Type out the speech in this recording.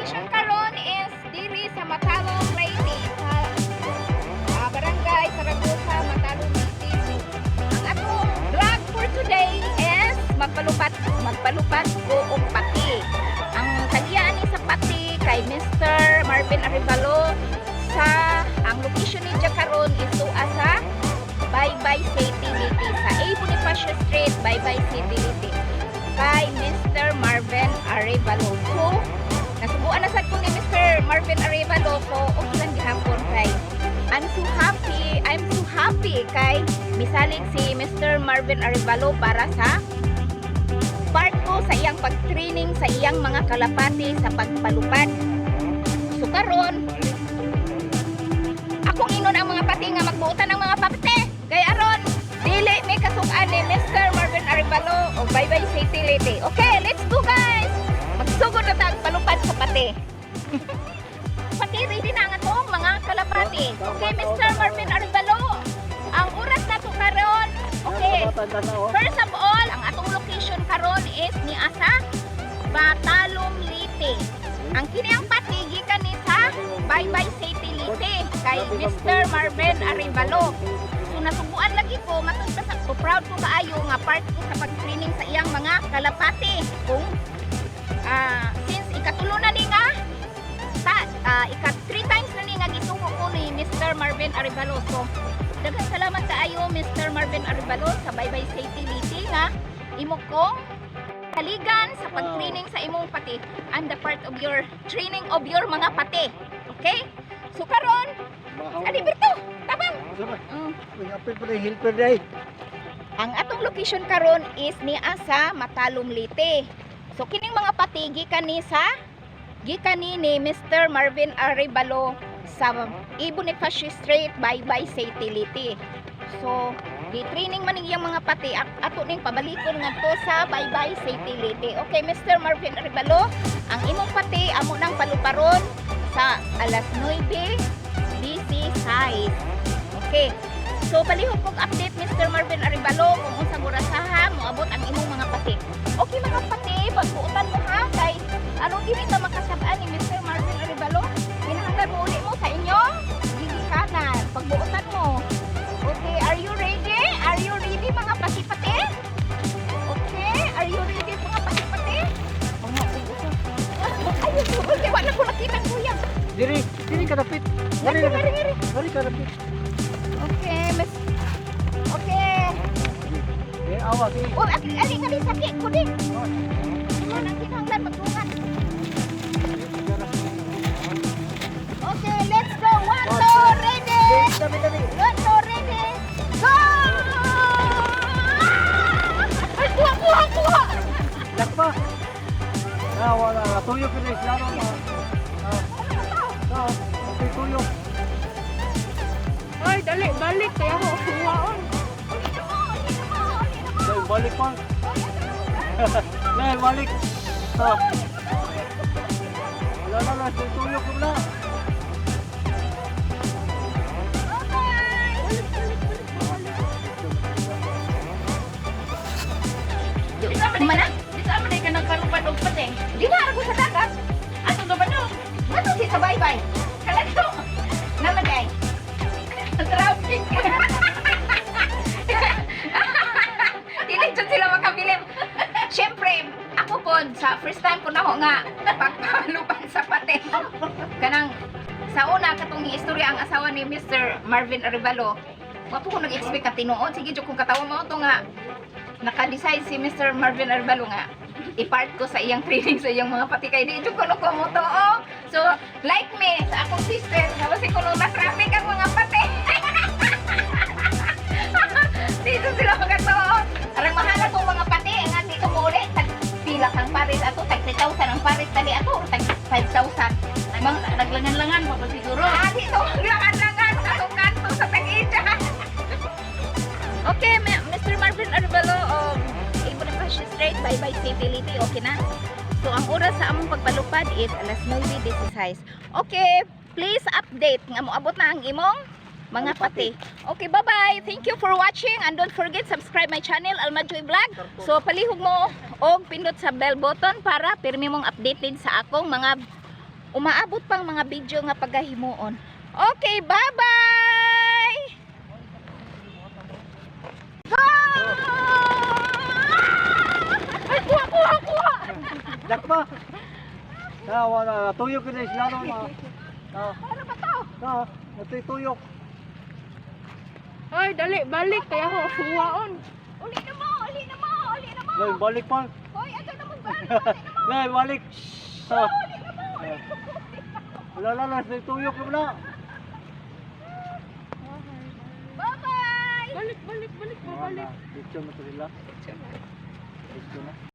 location karon is diri sa Matalong Leyte sa Barangay Saragosa, Matalong Leyte. Ang atong vlog for today is magpalupat ko og pati. Ang tagian ni sa pati kay Mr. Marvin Arevalo sa ang location ni karon is tuwa sa Baybay City Leyte sa A. Bonifacio Street, Baybay City Leyte kay Mr. Marvin Arevalo. So, nasubuan na sad ko ni Mr. Marvin Arevalo ko okay lang gihapon kay I'm so happy kay misalig si Mr. Marvin Arevalo para sa part ko sa iyang pag-training sa iyang mga kalapati sa pagpalupad. So karon akong inon ang mga pati nga magbuutan ng mga pati kay aron dili may kasukan ni Mr. Marvin Arevalo o Baybay City Leyte. Okay, let's go guys! Magsugod na tag palupad sa pati. Pati ready na nga itong mga kalapati. Okay, Mr. Marvin Arevalo, ang oras na ito karon. Okay, first of all, ang atong location karon is ni Asa Matalong Leyte. Ang kiniyang pati gikan ni sa Baybay City Leyte kay Mr. Marvin Arevalo. So nasubuan lagi ko, matod pa sa ko, proud ko kaayo nga part ko sa pag-training sa iyang mga kalapati. Kung since ikatulo na ni nga ika 3 times na ni nga gituko ko ni Mr. Marvin Arevalo. So daghang salamat kaayo Mr. Marvin Arevalo sa Baybay City Leyte nga imo kong haligan sa pag-training sa imong pati and the part of your training of your mga pati. Okay? So karon, Aliberto, tabang. Ang atong location karon is ni Asa Matalong Leyte. So kining mga pati gikan ni Mr. Marvin Arevalo sa A. Bonifacio Street, Baybay City Leyte. So di-training man iyang mga pati ato ning pabalikon ngadto sa Baybay City Leyte. Okay, Mr. Marvin Arevalo, ang imong pati amo nang paluparon sa alas 9:16. Okay. So palihog kog update Mr. Marvin Arevalo kung unsa gurasaha moabot ang imong mga pati. Okay mga pati, pagbuutan mo ha kay aron dili ta makasab-an ni Mr. Marvin Arevalo. Kinahanglan mo uli mo sa inyong gigikanan. Pagbuutan mo. Okay, are you ready? Are you ready mga pati-pati? Okay, are you ready mga pati-pati? Ayun, okay, wala ko nakita kuya. Diri ka dapit. Diri ka dapit. Okay, miss. Okay. Awa di. Oh, ali kali sakit ko din. Yan ang kinahanglan magtungan. Okay, let's go. 1, 2, ready. 1, 2, ready. Go! Ay, kuha. Lakpa. Wala. Tuyo ka rin. Lalo na. Okay, tuyo. Ay, dali, balik. Kaya ako kuhaon. Balik pa. Balik. Wala. Tuyo ko na. Mana? Di sa amin ka nagkarupan og pati. Di na ako sa dagat. Ato ka ba no? Ano si sa Baybay? Kalagto. Namagay. Traffic. Dili dyan sila makabilib. Siyempre, ako po, sa first time ko na ho nga pagpalupan sa pati. Kanang, sa una, katong istorya ang asawa ni Mr. Marvin Arevalo. Wapo ko nag-expect ka tinuod. Sige, dyan kung katawa mo ito nga, naka-decide si Mr. Marvin Arevalo nga, i-part ko sa iyang training sa iyang mga pati kay di dyan ko mo to. Oh. So, like me, sa akong sister, kasi kung na-traffic ang mga pati. Dito sila magkatoon. Arang mahala tong mga pati nga dito mo ulit. Pila kang pares ato, tag 3,000 ang pares tali ato, tag 5,000. Naglangan-langan pa ba siguro? Dito langan-langan atong kanto sa tag-ija. Okay, Mr. Marvin Arevalo of A. Bonifacio Street, Baybay City Leyte, okay na? So ang oras sa among pagpalupad is alas 9:16. Okay, please update nga moabot na ang imong mga pati. Okay, bye-bye. Thank you for watching and don't forget subscribe my channel Almajoy Vlog. So palihog mo og pindot sa bell button para pirmi mong updated sa akong mga umaabot pang mga video nga pagahimuon. Okay, bye-bye! Ay, kuha! Dakpa. Wala natuyok ka na sila no. Ano ba to? Natuyok. Ay, dali, balik. Kaya ako, suwaon. Uli na mo! Nay, balik pa. Hoy, ato na mo ba? Nay, balik. Wala, natuyok ka na. Bye-bye! Balik, balik, balik, babalik. Dito mo sila. Dito na.